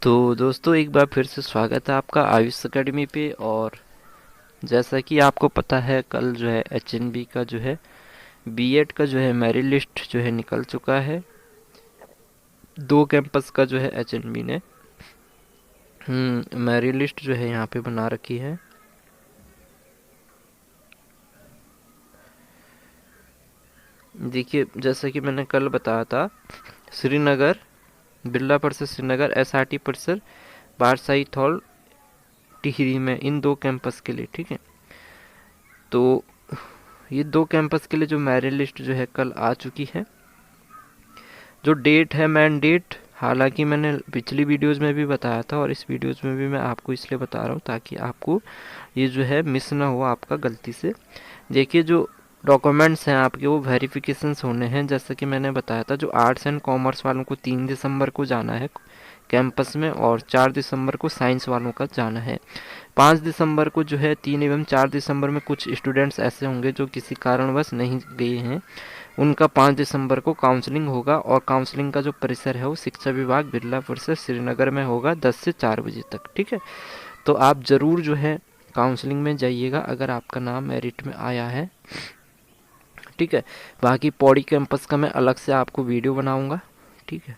तो दोस्तों एक बार फिर से स्वागत है आपका आयुष एकेडमी पे। और जैसा कि आपको पता है कल जो है एचएनबी का जो है बीएड का जो है मेरिट लिस्ट जो है निकल चुका है। 2 कैंपस का जो है एचएनबी ने मेरिट लिस्ट जो है यहाँ पे बना रखी है। देखिए जैसा कि मैंने कल बताया था, श्रीनगर, बिरला परिसर श्रीनगर, एसआरटी परिसर बारसाई थॉल टिहरी में, इन 2 कैंपस के लिए, ठीक है। तो ये 2 कैंपस के लिए जो मेरिट लिस्ट जो है कल आ चुकी है। जो डेट है मेन डेट, हालांकि मैंने पिछली वीडियोस में भी बताया था और इस वीडियोस में भी मैं आपको इसलिए बता रहा हूँ ताकि आपको ये जो है मिस ना हो आपका गलती से। देखिए जो डॉक्यूमेंट्स हैं आपके वो वेरिफिकेशंस होने हैं। जैसा कि मैंने बताया था, जो आर्ट्स एंड कॉमर्स वालों को 3 दिसंबर को जाना है कैंपस में और 4 दिसंबर को साइंस वालों का जाना है। 5 दिसंबर को जो है 3 एवं 4 दिसंबर में कुछ स्टूडेंट्स ऐसे होंगे जो किसी कारणवश नहीं गए हैं, उनका 5 दिसंबर को काउंसलिंग होगा। और काउंसलिंग का जो परिसर है वो शिक्षा विभाग बिरला परिसर श्रीनगर में होगा 10 से 4 बजे तक, ठीक है। तो आप ज़रूर जो है काउंसलिंग में जाइएगा अगर आपका नाम मेरिट में आया है, ठीक है। बाकी पौड़ी कैंपस का मैं अलग से आपको वीडियो बनाऊंगा, ठीक है।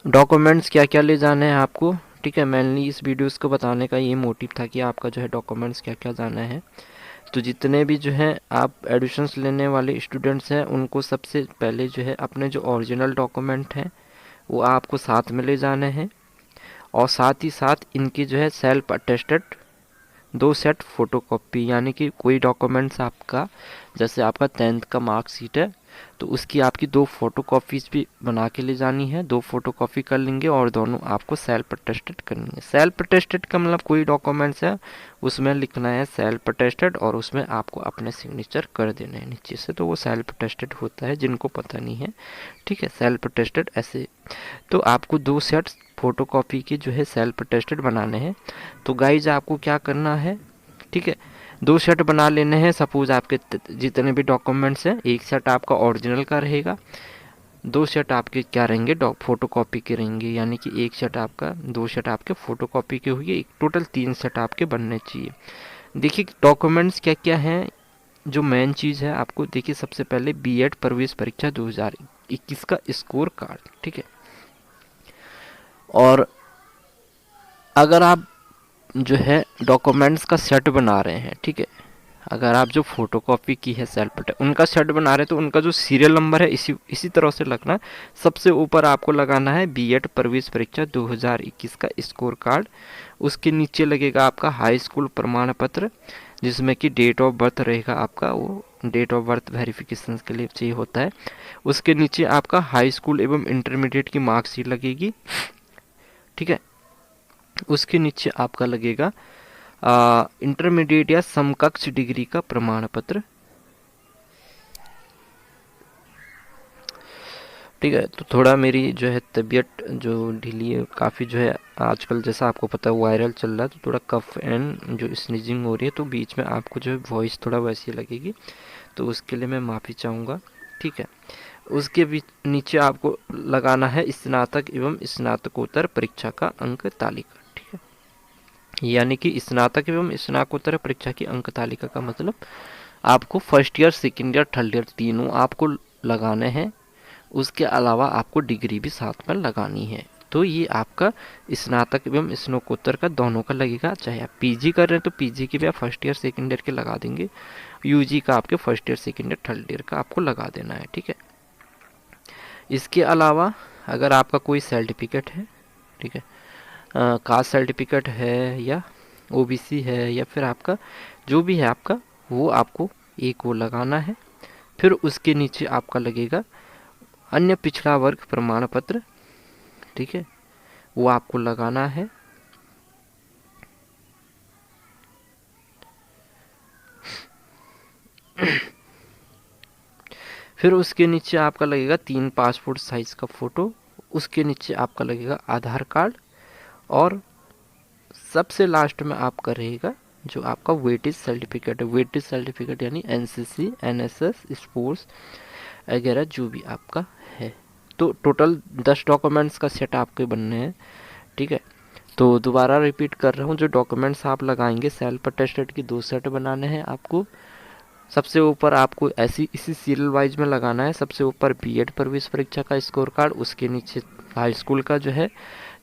डॉक्यूमेंट्स क्या क्या ले जाने हैं आपको, ठीक है। मेनली इस वीडियोस को बताने का ये मोटिव था कि आपका जो है डॉक्यूमेंट्स क्या क्या जाना है। तो जितने भी जो है आप एडमिशन्स लेने वाले स्टूडेंट्स हैं उनको सबसे पहले जो है अपने जो ओरिजिनल डॉक्यूमेंट हैं वो आपको साथ में ले जाने हैं। और साथ ही साथ इनकी जो है सेल्फ अटेस्टेड 2 सेट फ़ोटोकॉपी, यानी कि कोई डॉक्यूमेंट्स आपका, जैसे आपका 10th का मार्कशीट है तो उसकी आपकी 2 फोटोकॉपीज़ भी बना के ले जानी है। 2 फोटोकॉपी कर लेंगे और दोनों आपको सेल्फ अटेस्टेड करनी है। सेल्फ अटेस्टेड का मतलब कोई डॉक्यूमेंट्स है उसमें लिखना है सेल्फ अटेस्टेड और उसमें आपको अपने सिग्नेचर कर देने हैं नीचे से, तो वो सेल्फ अटेस्टेड होता है, जिनको पता नहीं है, ठीक है। सेल्फ अटेस्टेड ऐसे। तो आपको 2 सेट फोटोकॉपी के जो है सेल्फ अटेस्टेड बनाने हैं। तो गाइज आपको क्या करना है, ठीक है, 2 सेट बना लेने हैं। सपोज आपके जितने भी डॉक्यूमेंट्स हैं, 1 सेट आपका ओरिजिनल का रहेगा, 2 सेट आपके क्या रहेंगे, फोटो कॉपी के रहेंगे। यानी कि 1 सेट आपका, 2 सेट आपके फोटो कॉपी के हुए, एक टोटल 3 सेट आपके बनने चाहिए। देखिए डॉक्यूमेंट्स क्या क्या हैं, जो मेन चीज़ है आपको, देखिए सबसे पहले बीएड प्रवेश परीक्षा 2021 का स्कोर कार्ड, ठीक है। और अगर आप जो है डॉक्यूमेंट्स का सेट बना रहे हैं, ठीक है, अगर आप जो फोटोकॉपी की है सेल्फ उनका सेट बना रहे हैं तो उनका जो सीरियल नंबर है इसी तरह से लगना। सबसे ऊपर आपको लगाना है बीएड प्रवेश परीक्षा 2021 का स्कोर कार्ड। उसके नीचे लगेगा आपका हाई स्कूल प्रमाण पत्र, जिसमें कि डेट ऑफ बर्थ रहेगा आपका, वो डेट ऑफ बर्थ वेरिफिकेशन के लिए चाहिए होता है। उसके नीचे आपका हाई स्कूल एवं इंटरमीडिएट की मार्कशीट लगेगी, ठीक है। उसके नीचे आपका लगेगा इंटरमीडिएट या समकक्ष डिग्री का प्रमाण पत्र, ठीक है। तो थोड़ा मेरी जो है तबीयत जो ढीली है काफ़ी, जो है आजकल जैसा आपको पता है वायरल चल रहा है, तो थोड़ा कफ एंड जो स्नीजिंग हो रही है, तो बीच में आपको जो है वॉइस थोड़ा वैसी लगेगी, तो उसके लिए मैं माफ़ी चाहूँगा, ठीक है। उसके भी नीचे आपको लगाना है स्नातक एवं स्नातकोत्तर परीक्षा का अंक तालिका, ठीक है। यानी कि स्नातक एवं स्नातकोत्तर परीक्षा की अंक तालिका का मतलब आपको first year, second year, third year तीनों आपको लगाने हैं। उसके अलावा आपको डिग्री भी साथ में लगानी है। तो ये आपका स्नातक एवं स्नातकोत्तर का दोनों का लगेगा। चाहे आप पीजी कर रहे हैं तो पीजी के भी आप फर्स्ट ईयर सेकेंड ईयर के लगा देंगे, यूजी का आपके first year second year third year का आपको लगा देना है, ठीक है। इसके अलावा अगर आपका कोई सर्टिफिकेट है, ठीक है, कास्ट सर्टिफिकेट है या ओबीसी है या फिर आपका जो भी है आपका, वो आपको एक वो लगाना है। फिर उसके नीचे आपका लगेगा अन्य पिछड़ा वर्ग प्रमाण पत्र, ठीक है, वो आपको लगाना है। फिर उसके नीचे आपका लगेगा 3 पासपोर्ट साइज का फोटो। उसके नीचे आपका लगेगा आधार कार्ड। और सबसे लास्ट में आपका रहेगा जो आपका वेटेज सर्टिफिकेट है। वेटेज सर्टिफिकेट यानी एनसीसी, एनएसएस, स्पोर्ट्स वगैरह जो भी आपका है, तो टोटल 10 डॉक्यूमेंट्स का सेट आपके बनने हैं, ठीक है। तो दोबारा रिपीट कर रहा हूँ, जो डॉक्यूमेंट्स आप लगाएंगे सेल्फ अटेस्टेड की 2 सेट बनाने हैं आपको। सबसे ऊपर आपको ऐसी इसी सीरियल वाइज में लगाना है। सबसे ऊपर बीएड प्रवेश परीक्षा का स्कोर कार्ड, उसके नीचे हाई स्कूल का जो है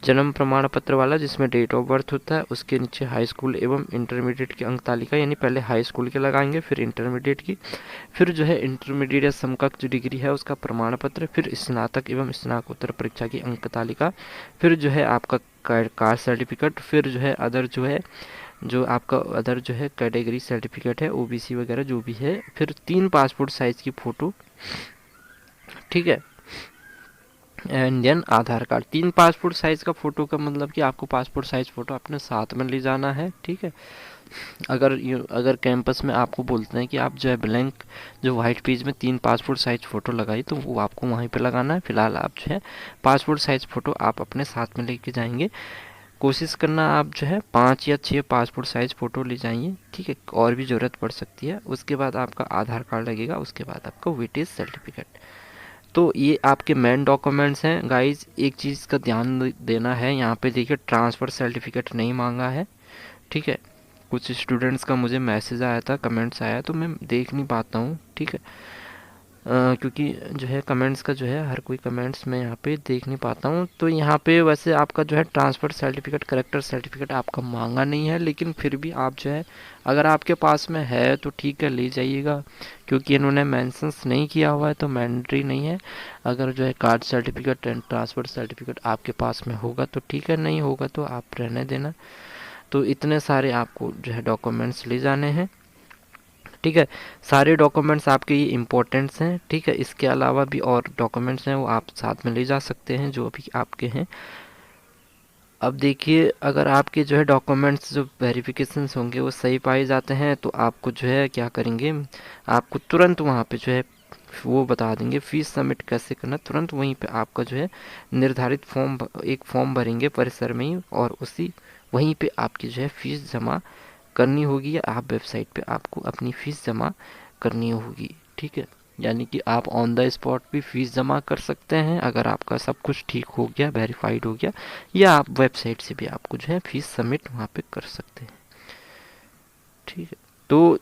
जन्म प्रमाण पत्र वाला जिसमें डेट ऑफ बर्थ होता है, उसके नीचे हाई स्कूल एवं इंटरमीडिएट की अंक तालिका, यानी पहले हाई स्कूल के लगाएंगे, फिर इंटरमीडिएट की, फिर जो है इंटरमीडिएट या समकक्ष जो डिग्री है उसका प्रमाण पत्र, फिर स्नातक एवं स्नातकोत्तर परीक्षा की अंक तालिका, फिर जो है आपका कास्ट सर्टिफिकेट, फिर जो है अदर जो है जो आपका अदर जो है कैटेगरी सर्टिफिकेट है, ओबीसी वगैरह जो भी है, फिर 3 पासपोर्ट साइज की फ़ोटो, ठीक है, and then Aadhaar card. 3 passport size का फ़ोटो का मतलब कि आपको पासपोर्ट साइज़ फ़ोटो अपने साथ में ले जाना है, ठीक है। अगर कैंपस में आपको बोलते हैं कि आप जो है ब्लैंक जो वाइट पेज में 3 पासपोर्ट साइज़ फ़ोटो लगाई, तो वो आपको वहीं पे लगाना है। फिलहाल आप जो है पासपोर्ट साइज़ फ़ोटो आप अपने साथ में लेके जाएंगे। कोशिश करना आप जो है 5 या 6 पासपोर्ट साइज़ फ़ोटो ले जाइए, ठीक है, और भी ज़रूरत पड़ सकती है। उसके बाद आपका आधार कार्ड लगेगा, उसके बाद आपका वेटेज सर्टिफिकेट। तो ये आपके मेन डॉक्यूमेंट्स हैं गाइज। एक चीज़ का ध्यान देना है, यहाँ पे देखिए ट्रांसफ़र सर्टिफिकेट नहीं मांगा है, ठीक है। कुछ स्टूडेंट्स का मुझे मैसेज आया था, कमेंट्स आया, तो मैं देख नहीं पाता हूँ, ठीक है। क्योंकि जो है कमेंट्स का जो है हर कोई कमेंट्स मैं यहाँ पे देख नहीं पाता हूँ। तो यहाँ पे वैसे आपका जो है ट्रांसफ़र सर्टिफिकेट करेक्टर सर्टिफिकेट आपका मांगा नहीं है, लेकिन फिर भी आप जो है अगर आपके पास में है तो ठीक है, ले जाइएगा, क्योंकि इन्होंने मेंशंस नहीं किया हुआ है तो मैंडेटरी नहीं है। अगर जो है caste certificate and transfer certificate आपके पास में होगा तो ठीक है, नहीं होगा तो आप रहने देना। तो इतने सारे आपको जो है डॉक्यूमेंट्स ले जाने हैं, ठीक है। सारे डॉक्यूमेंट्स आपके ये इम्पोर्टेंट्स हैं, ठीक है। इसके अलावा भी और डॉक्यूमेंट्स हैं वो आप साथ में ले जा सकते हैं जो अभी आपके हैं। अब देखिए, अगर आपके जो है डॉक्यूमेंट्स जो वेरिफिकेशंस होंगे वो सही पाए जाते हैं तो आपको जो है क्या करेंगे, आपको तुरंत वहाँ पे जो है वो बता देंगे फीस सबमिट कैसे करना। तुरंत वहीं पे आपका जो है निर्धारित एक फॉर्म भरेंगे परिसर में ही, और उसी वहीं पे आपकी जो है फीस जमा करनी होगी, या आप वेबसाइट पे आपको अपनी फ़ीस जमा करनी होगी, ठीक है। यानी कि आप ऑन द स्पॉट भी फ़ीस जमा कर सकते हैं अगर आपका सब कुछ ठीक हो गया, वेरीफाइड हो गया, या आप वेबसाइट से भी आपको जो है फ़ीस सबमिट वहाँ पे कर सकते हैं, ठीक है। तो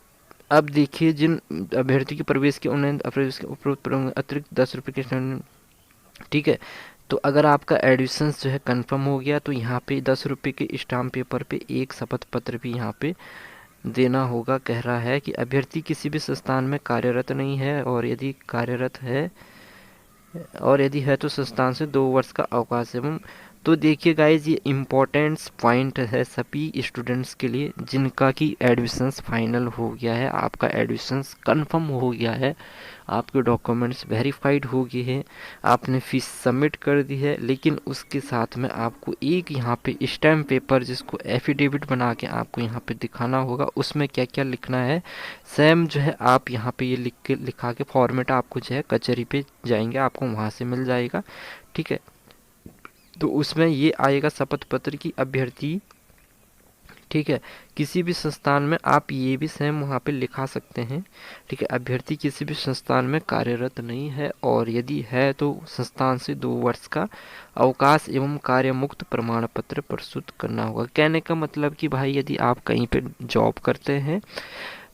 अब देखिए, जिन अभ्यर्थी के प्रवेश के ऑनलाइन प्रवेश के उपरोक्त अतिरिक्त 10 रुपये के, ठीक है। तो अगर आपका एडमिशन्स जो है कंफर्म हो गया तो यहाँ पे 10 रुपये के स्टाम्प पेपर पे एक शपथ पत्र भी यहाँ पे देना होगा। कह रहा है कि अभ्यर्थी किसी भी संस्थान में कार्यरत नहीं है, और यदि है तो संस्थान से 2 वर्ष का अवकाश एवं। तो देखिए गाइज, ये इम्पोर्टेंट्स पॉइंट है सभी स्टूडेंट्स के लिए जिनका कि एडमिशन्स फाइनल हो गया है, आपका एडमिशन्स कंफर्म हो गया है, आपके डॉक्यूमेंट्स वेरीफाइड हो गए हैं, आपने फीस सबमिट कर दी है, लेकिन उसके साथ में आपको एक यहाँ पे स्टैम्प पेपर जिसको एफिडेविट बना के आपको यहाँ पे दिखाना होगा। उसमें क्या क्या लिखना है सेम जो है आप यहाँ पे ये लिखा के फॉर्मेट आपको जो है कचहरी पे जाएंगे आपको वहाँ से मिल जाएगा, ठीक है। तो उसमें ये आएगा शपथ पत्र की अभ्यर्थी, ठीक है, किसी भी संस्थान में आप ये भी सेम वहाँ पे लिखा सकते हैं, ठीक है। अभ्यर्थी किसी भी संस्थान में कार्यरत नहीं है, और यदि है तो संस्थान से 2 वर्ष का अवकाश एवं कार्य मुक्त प्रमाण पत्र प्रस्तुत करना होगा। कहने का मतलब कि भाई यदि आप कहीं पे जॉब करते हैं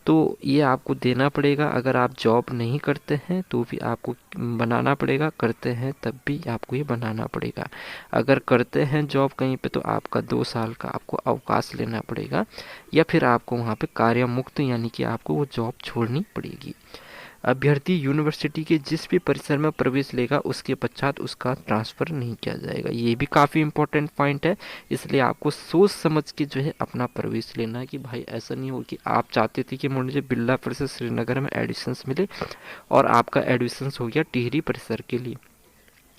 तो ये आपको देना पड़ेगा, अगर आप जॉब नहीं करते हैं तो भी आपको बनाना पड़ेगा, करते हैं तब भी आपको ये बनाना पड़ेगा। अगर करते हैं जॉब कहीं पे तो आपका 2 साल का आपको अवकाश लेना पड़ेगा, या फिर आपको वहाँ पे कार्य मुक्त यानी कि आपको वो जॉब छोड़नी पड़ेगी। अभ्यर्थी यूनिवर्सिटी के जिस भी परिसर में प्रवेश लेगा उसके पश्चात उसका ट्रांसफ़र नहीं किया जाएगा। ये भी काफ़ी इंपॉर्टेंट पॉइंट है, इसलिए आपको सोच समझ के जो है अपना प्रवेश लेना है कि भाई ऐसा नहीं हो कि आप चाहते थे कि मुझे बिरला परिसर श्रीनगर में एडमिशन्स मिले और आपका एडमिशन्स हो गया टिहरी परिसर के लिए,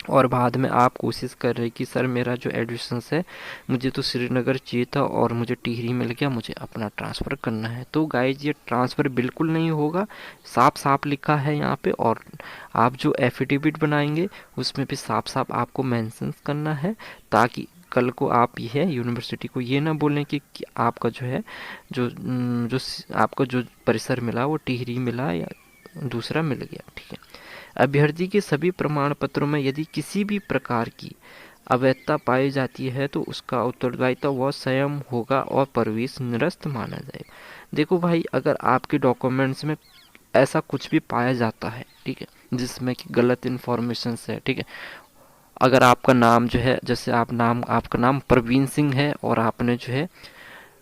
और बाद में आप कोशिश कर रहे कि सर मेरा जो एडमिशन्स है मुझे तो श्रीनगर चाहिए था और मुझे टिहरी मिल गया, मुझे अपना ट्रांसफ़र करना है। तो गाइज ये ट्रांसफ़र बिल्कुल नहीं होगा, साफ साफ लिखा है यहाँ पे। और आप जो एफिडेविट बनाएंगे उसमें भी साफ साफ आपको मेंशन करना है, ताकि कल को आप ये है यूनिवर्सिटी को ये ना बोलें कि आपका जो है जो आपको जो परिसर मिला वो टिहरी मिला या दूसरा मिल गया, ठीक है। अभ्यर्थी के सभी प्रमाण पत्रों में यदि किसी भी प्रकार की अवैधता पाई जाती है तो उसका उत्तरदायित्व वह स्वयं होगा और प्रवेश निरस्त माना जाएगा। देखो भाई, अगर आपके डॉक्यूमेंट्स में ऐसा कुछ भी पाया जाता है, ठीक है, जिसमें कि गलत इन्फॉर्मेशन है, ठीक है, अगर आपका नाम जो है, जैसे आपका नाम प्रवीण सिंह है और आपने जो है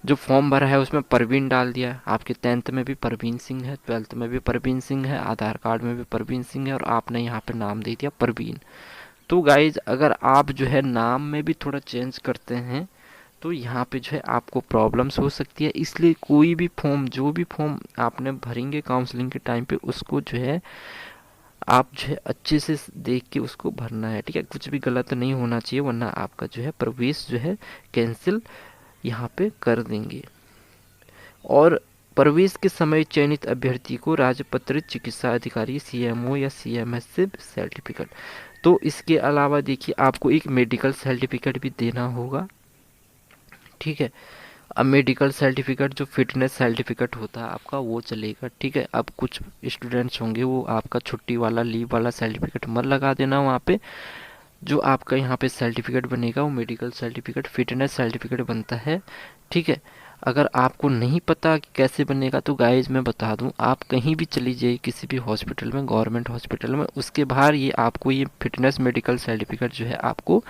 जो फॉर्म भरा है उसमें प्रवीण डाल दिया, आपके 10th में भी प्रवीण सिंह है, 12th में भी प्रवीण सिंह है, आधार कार्ड में भी प्रवीण सिंह है और आपने यहाँ पे नाम दे दिया प्रवीण। तो गाइज, अगर आप जो है नाम में भी थोड़ा चेंज करते हैं तो यहाँ पे जो है आपको प्रॉब्लम्स हो सकती है। इसलिए कोई भी फॉर्म, जो भी फॉर्म आपने भरेंगे काउंसलिंग के टाइम पे, उसको जो है आप जो है अच्छे से देख के उसको भरना है, ठीक है। कुछ भी गलत नहीं होना चाहिए, वरना आपका जो है प्रवेश जो है कैंसिल यहाँ पे कर देंगे। और प्रवेश के समय चयनित अभ्यर्थी को राजपत्रित चिकित्सा अधिकारी सीएमओ या सीएमएस से सर्टिफिकेट, तो इसके अलावा देखिए आपको एक मेडिकल सर्टिफिकेट भी देना होगा, ठीक है। अब मेडिकल सर्टिफिकेट जो फिटनेस सर्टिफिकेट होता है आपका, वो चलेगा, ठीक है। अब कुछ स्टूडेंट्स होंगे वो आपका छुट्टी वाला, लीव वाला सर्टिफिकेट मत लगा देना वहाँ पे। जो आपका यहाँ पे सर्टिफिकेट बनेगा वो मेडिकल सर्टिफिकेट, फिटनेस सर्टिफिकेट बनता है, ठीक है। अगर आपको नहीं पता कि कैसे बनेगा तो गाइज मैं बता दूं, आप कहीं भी चली जाइए किसी भी हॉस्पिटल में, गवर्नमेंट हॉस्पिटल में, उसके बाहर ये आपको ये फिटनेस मेडिकल सर्टिफिकेट जो है आपको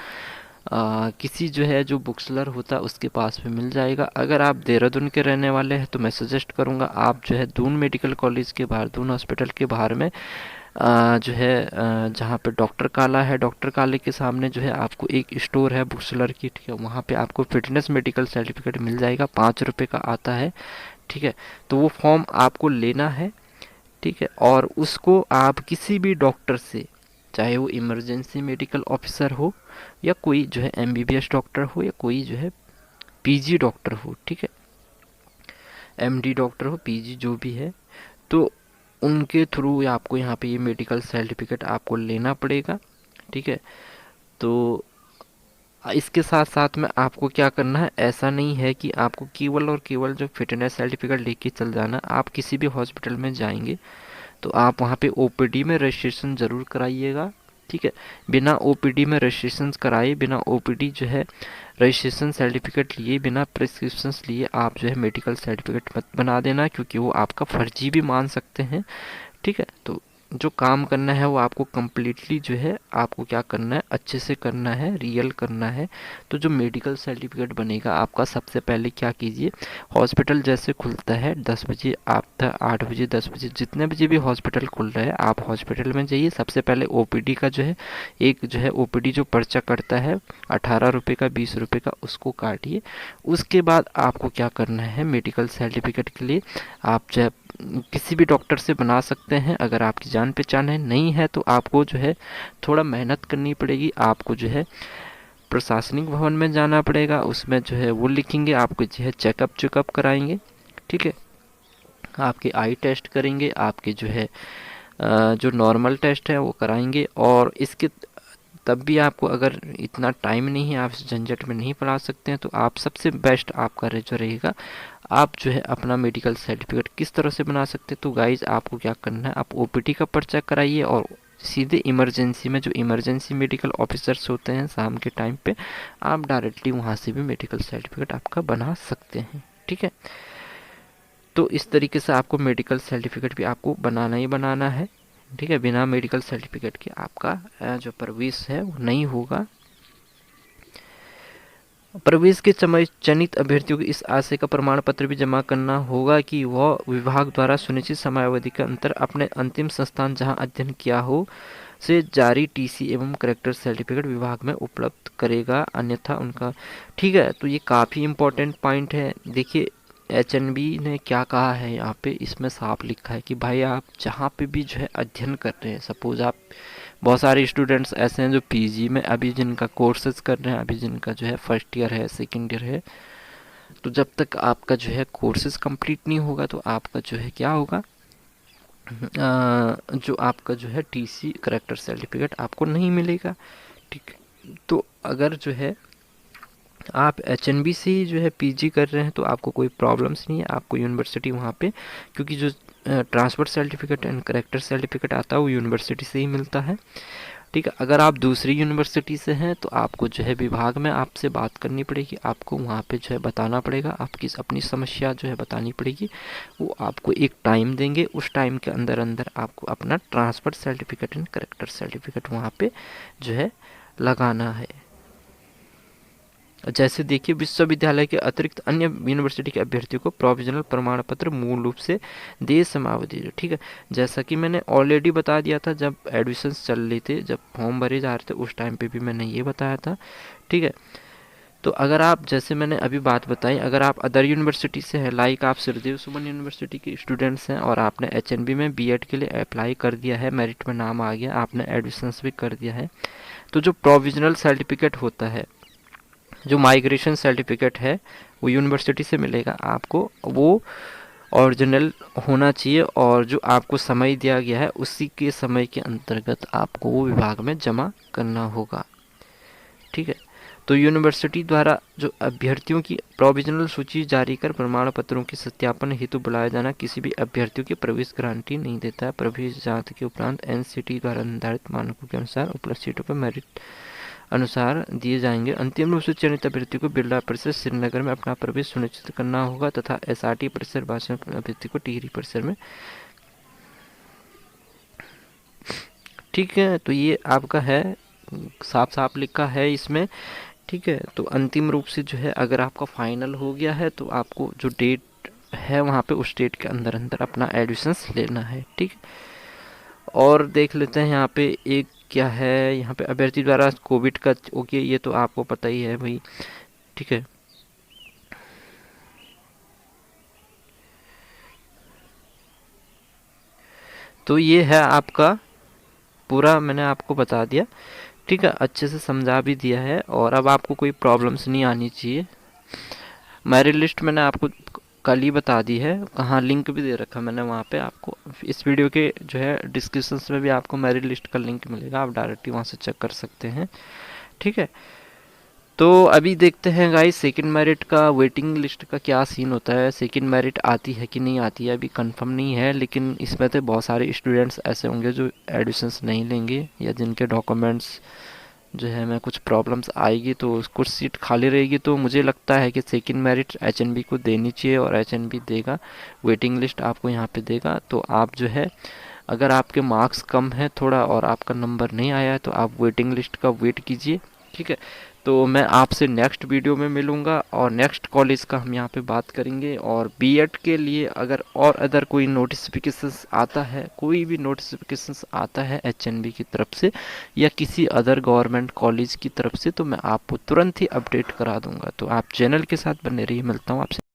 किसी जो है जो बुक सेलर होता है उसके पास में मिल जाएगा। अगर आप देहरादून के रहने वाले हैं तो मैं सजेस्ट करूंगा आप जो है दून मेडिकल कॉलेज के बाहर, दून हॉस्पिटल के बाहर में जो है जहाँ पे डॉक्टर काला है, डॉक्टर काले के सामने जो है आपको एक स्टोर है बुक सेलर की, ठीक है। वहाँ पे आपको फिटनेस मेडिकल सर्टिफिकेट मिल जाएगा, 5 रुपये का आता है, ठीक है। तो वो फॉर्म आपको लेना है, ठीक है। और उसको आप किसी भी डॉक्टर से, चाहे वो इमरजेंसी मेडिकल ऑफिसर हो या कोई जो है एमबीबीएस डॉक्टर हो या कोई जो है पीजी डॉक्टर हो, ठीक है, एमडी डॉक्टर हो, पीजी जो भी है, तो उनके थ्रू आपको यहाँ पे ये मेडिकल सर्टिफिकेट आपको लेना पड़ेगा, ठीक है। तो इसके साथ साथ में आपको क्या करना है, ऐसा नहीं है कि आपको केवल और केवल जो फिटनेस सर्टिफिकेट लेके चल जाना। आप किसी भी हॉस्पिटल में जाएंगे तो आप वहाँ पे ओपीडी में रजिस्ट्रेशन ज़रूर कराइएगा, ठीक है। बिना ओपीडी में रजिस्ट्रेशन कराए, बिना ओपीडी जो है रजिस्ट्रेशन सर्टिफिकेट लिए, बिना प्रिस्क्रिप्शन लिए आप जो है मेडिकल सर्टिफिकेट मत बना देना, क्योंकि वो आपका फर्जी भी मान सकते हैं, ठीक है। तो जो काम करना है वो आपको कम्प्लीटली जो है आपको क्या करना है, अच्छे से करना है, रियल करना है। तो जो मेडिकल सर्टिफिकेट बनेगा आपका, सबसे पहले क्या कीजिए, हॉस्पिटल जैसे खुलता है 10 बजे, आप 8 बजे, 10 बजे, जितने बजे भी हॉस्पिटल खुल रहा है आप हॉस्पिटल में जाइए। सबसे पहले ओपीडी का जो है एक जो है ओपीडी जो पर्चा कटता है 18 रुपये का, 20 रुपये का, उसको काटिए। उसके बाद आपको क्या करना है, मेडिकल सर्टिफिकेट के लिए आप जो है किसी भी डॉक्टर से बना सकते हैं, अगर आपकी जान पहचान है। नहीं है तो आपको जो है थोड़ा मेहनत करनी पड़ेगी, आपको जो है प्रशासनिक भवन में जाना पड़ेगा, उसमें जो है वो लिखेंगे, आपको जो है चेकअप कराएंगे, ठीक है। आपके आई टेस्ट करेंगे, आपके जो है जो नॉर्मल टेस्ट है वो कराएंगे। और इसके तब भी आपको अगर इतना टाइम नहीं है, आप इस झंझट में नहीं पढ़ा सकते हैं, तो आप सबसे बेस्ट आपका जो रहेगा, आप जो है अपना मेडिकल सर्टिफिकेट किस तरह से बना सकते हैं। तो गाइज आपको क्या करना है, आप ओपीडी का पर्चा कराइए और सीधे इमरजेंसी में, जो इमरजेंसी मेडिकल ऑफिसर्स होते हैं शाम के टाइम पे, आप डायरेक्टली वहाँ से भी मेडिकल सर्टिफिकेट आपका बना सकते हैं, ठीक है। तो इस तरीके से आपको मेडिकल सर्टिफिकेट भी आपको बनाना ही बनाना है, ठीक है। बिना मेडिकल सर्टिफिकेट के आपका जो प्रवेश है वो नहीं होगा। प्रवेश के समय चयनित अभ्यर्थियों को इस आशय का प्रमाण पत्र भी जमा करना होगा कि वह विभाग द्वारा सुनिश्चित समयावधि के अंतर अपने अंतिम संस्थान जहां अध्ययन किया हो से जारी टीसी एवं करेक्टर सर्टिफिकेट विभाग में उपलब्ध करेगा, अन्यथा उनका, ठीक है। तो ये काफ़ी इम्पोर्टेंट पॉइंट है। देखिए एचएनबी ने क्या कहा है यहाँ पे, इसमें साफ लिखा है कि भाई आप जहाँ पे भी जो है अध्ययन कर रहे हैं, सपोज आप, बहुत सारे स्टूडेंट्स ऐसे हैं जो पीजी में अभी जिनका कोर्सेज कर रहे हैं, अभी जिनका जो है फर्स्ट ईयर है, सेकंड ईयर है, तो जब तक आपका जो है कोर्सेज कंप्लीट नहीं होगा तो आपका जो है क्या होगा, जो आपका जो है टीसी करेक्टर सर्टिफिकेट आपको नहीं मिलेगा, ठीक। तो अगर जो है आप एचएनबी से ही जो है पीजी कर रहे हैं तो आपको कोई प्रॉब्लम्स नहीं है, आपको यूनिवर्सिटी वहाँ पे, क्योंकि जो transfer certificate and character certificate आता है वो यूनिवर्सिटी से ही मिलता है। ठीक है, अगर आप दूसरी यूनिवर्सिटी से हैं तो आपको जो है विभाग में आपसे बात करनी पड़ेगी, आपको वहाँ पे जो है बताना पड़ेगा, आपकी अपनी समस्या जो है बतानी पड़ेगी। वो आपको एक टाइम देंगे, उस टाइम के अंदर अंदर आपको अपना transfer certificate and character certificate वहाँ पे जो है लगाना है। जैसे देखिए, विश्वविद्यालय के अतिरिक्त अन्य यूनिवर्सिटी के अभ्यर्थियों को प्रोविजनल प्रमाण पत्र मूल रूप से देश समावधि, ठीक है, जैसा कि मैंने ऑलरेडी बता दिया था जब एडमिशन्स चल रही थे, जब फॉर्म भरे जा रहे थे उस टाइम पे भी मैंने ये बताया था। ठीक है, तो अगर आप, जैसे मैंने अभी बात बताई, अगर आप अदर यूनिवर्सिटी से हैं, लाइक आप सुरदेव सुमन यूनिवर्सिटी के स्टूडेंट्स हैं और आपने एचएनबी में बीएड के लिए अप्लाई कर दिया है, मेरिट में नाम आ गया, आपने एडमिशन्स भी कर दिया है, तो जो प्रोविजनल सर्टिफिकेट होता है, जो माइग्रेशन सर्टिफिकेट है, वो यूनिवर्सिटी से मिलेगा आपको, वो ओरिजिनल होना चाहिए और जो आपको समय दिया गया है उसी के समय के अंतर्गत आपको वो विभाग में जमा करना होगा। ठीक है, तो यूनिवर्सिटी द्वारा जो अभ्यर्थियों की प्रोविजनल सूची जारी कर प्रमाण पत्रों के सत्यापन हेतु बुलाया जाना किसी भी अभ्यर्थियों की प्रवेश गारंटी नहीं देता है। प्रवेश जांच के उपरांत एनसीटी द्वारा निर्धारित मानकों के अनुसार उपलब्ध सीटों पर मेरिट अनुसार दिए जाएंगे। अंतिम रूप से चयनित अभ्यर्थी को बिरला परिसर श्रीनगर में अपना प्रवेश सुनिश्चित करना होगा तथा एसआरटी परिसर भाषण अभ्यर्थी को टिहरी परिसर में। ठीक है, तो ये आपका है, साफ साफ लिखा है इसमें। ठीक है, तो अंतिम रूप से जो है अगर आपका फाइनल हो गया है तो आपको जो डेट है वहाँ पे उस डेट के अंदर अंदर अपना एडमिशन्स लेना है। ठीक, और देख लेते हैं यहाँ पे एक क्या है, यहाँ पे अभ्यर्थी द्वारा कोविड का, ओके ये तो आपको पता ही है भाई। ठीक है, तो ये है आपका पूरा, मैंने आपको बता दिया। ठीक है, अच्छे से समझा भी दिया है और अब आपको कोई प्रॉब्लम्स नहीं आनी चाहिए। मेरिट लिस्ट मैंने आपको कल ही बता दी है, कहाँ लिंक भी दे रखा मैंने वहाँ पे आपको, इस वीडियो के जो है डिस्क्रिप्शन में भी आपको मेरिट लिस्ट का लिंक मिलेगा, आप डायरेक्टली वहाँ से चेक कर सकते हैं। ठीक है, तो अभी देखते हैं गाइस सेकंड मेरिट का वेटिंग लिस्ट का क्या सीन होता है। सेकंड मेरिट आती है कि नहीं आती है अभी कंफर्म नहीं है, लेकिन इसमें तो बहुत सारे स्टूडेंट्स ऐसे होंगे जो एडमिशन्स नहीं लेंगे या जिनके डॉक्यूमेंट्स जो है मैं कुछ प्रॉब्लम्स आएगी तो कुछ सीट खाली रहेगी, तो मुझे लगता है कि सेकंड मेरिट एचएनबी को देनी चाहिए और एचएनबी देगा, वेटिंग लिस्ट आपको यहाँ पे देगा। तो आप जो है अगर आपके मार्क्स कम है थोड़ा और आपका नंबर नहीं आया है तो आप वेटिंग लिस्ट का वेट कीजिए। ठीक है, तो मैं आपसे नेक्स्ट वीडियो में मिलूँगा और नेक्स्ट कॉलेज का हम यहाँ पे बात करेंगे। और बीएड के लिए अगर और अदर कोई नोटिफिकेशंस आता है, कोई भी नोटिफिकेशंस आता है एचएनबी की तरफ से या किसी अदर गवर्नमेंट कॉलेज की तरफ से, तो मैं आपको तुरंत ही अपडेट करा दूंगा। तो आप चैनल के साथ बने रहिए, मिलता हूँ आपसे।